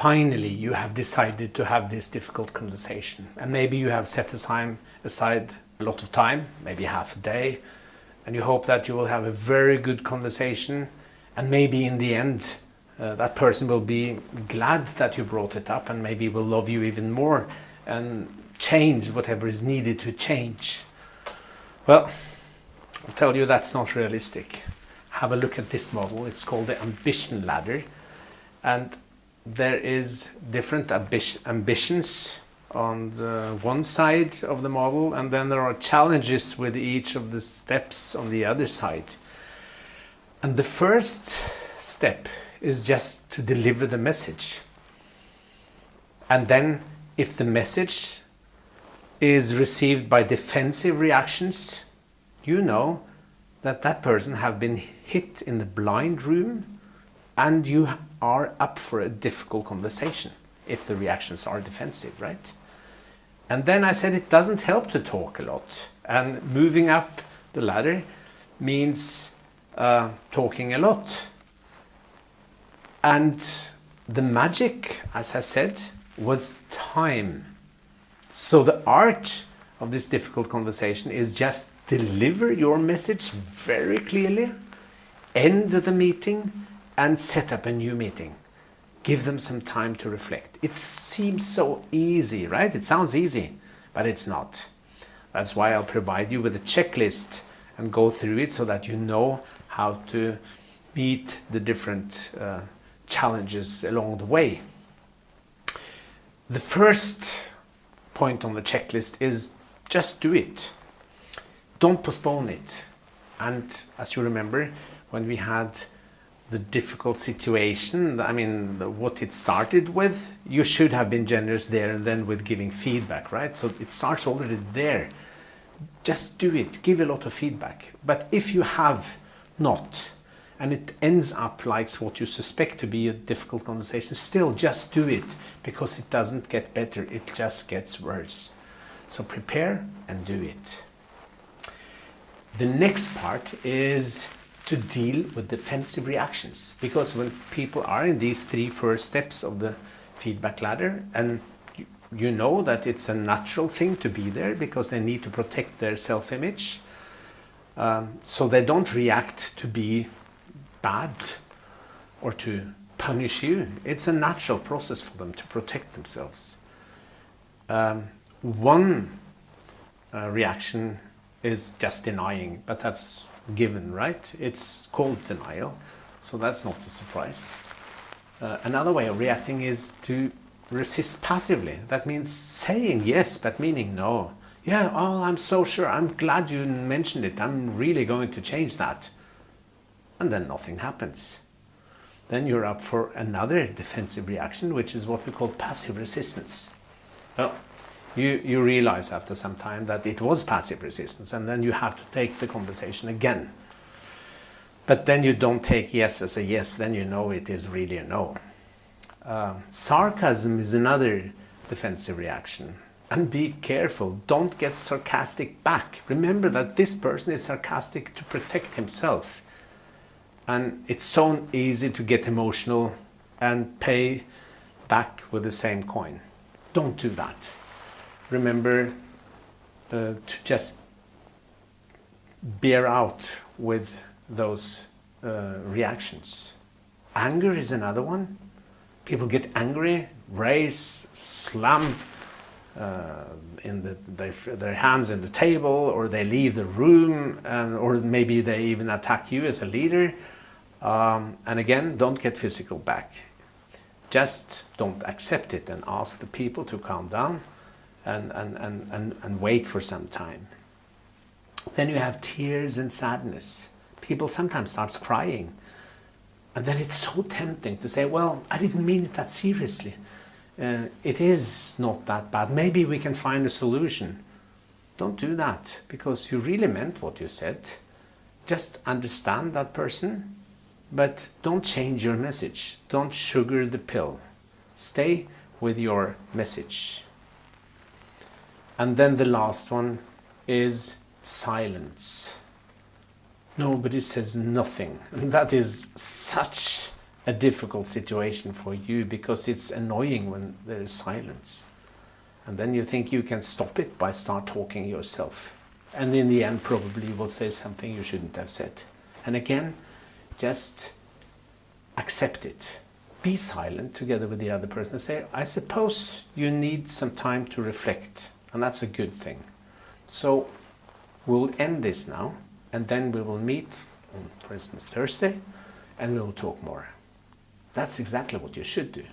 finally you have decided to have this difficult conversation, and maybe you have set aside a lot of time, maybe half a day, and you hope that you will have a very good conversation, and maybe in the end that person will be glad that you brought it up, and maybe will love you even more and change whatever is needed to change. Well, I'll tell you that's not realistic. Have a look at this model. It's called the ambition ladder, and there is different ambitions on the one side of the model, and then there are challenges with each of the steps on the other side. And the first step is just to deliver the message. And then if the message is received by defensive reactions, you know that that person have been hit in the blind room, and you are up for a difficult conversation if the reactions are defensive, right? And then I said it doesn't help to talk a lot, and moving up the ladder means talking a lot. And the magic, as I said, was time. So the art of this difficult conversation is just deliver your message very clearly, end the meeting, and set up a new meeting. Give them some time to reflect. It seems so easy, right? It sounds easy, but it's not. That's why I'll provide you with a checklist and go through it so that you know how to meet the different challenges along the way. The first point on the checklist is just do it. Don't postpone it. And as you remember, when we had the difficult situation, I mean, what it started with, you should have been generous there and then with giving feedback, right? So it starts already there. Just do it. Give a lot of feedback. But if you have not, and it ends up like what you suspect to be a difficult conversation, still just do it, because it doesn't get better, it just gets worse. So prepare and do it. The next part is to deal with defensive reactions, because when people are in these three first steps of the feedback ladder, and you know that it's a natural thing to be there because they need to protect their self-image, so they don't react to be bad or to punish you. It's a natural process for them to protect themselves. One reaction is just denying, but that's given, right? It's called denial, so that's not a surprise. Another way of reacting is to resist passively. That means saying yes but meaning no. Yeah, oh, I'm so sure, I'm glad you mentioned it, I'm really going to change that. And then nothing happens. Then you're up for another defensive reaction, which is what we call passive resistance. Well, you realize after some time that it was passive resistance, and then you have to take the conversation again. But then you don't take yes as a yes, then you know it is really a no. Sarcasm is another defensive reaction. And be careful, don't get sarcastic back. Remember that this person is sarcastic to protect himself. And it's so easy to get emotional and pay back with the same coin. Don't do that. Remember to just bear out with those reactions. Anger is another one. People get angry, raise, slam their hands in the table, or they leave the room, or maybe they even attack you as a leader. And again, don't get physical back. Just don't accept it and ask the people to calm down and wait for some time. Then you have tears and sadness. People sometimes start crying. And then it's so tempting to say, well, I didn't mean it that seriously. It is not that bad. Maybe we can find a solution. Don't do that, because you really meant what you said. Just understand that person, but don't change your message. Don't sugar the pill. Stay with your message. And then the last one is silence. Nobody says nothing. And that is such a difficult situation for you because it's annoying when there is silence. And then you think you can stop it by start talking yourself. And in the end, probably you will say something you shouldn't have said. And again, just accept it. Be silent together with the other person and say, I suppose you need some time to reflect. And that's a good thing. So we'll end this now, and then we will meet on, for instance, Thursday, and we will talk more. That's exactly what you should do.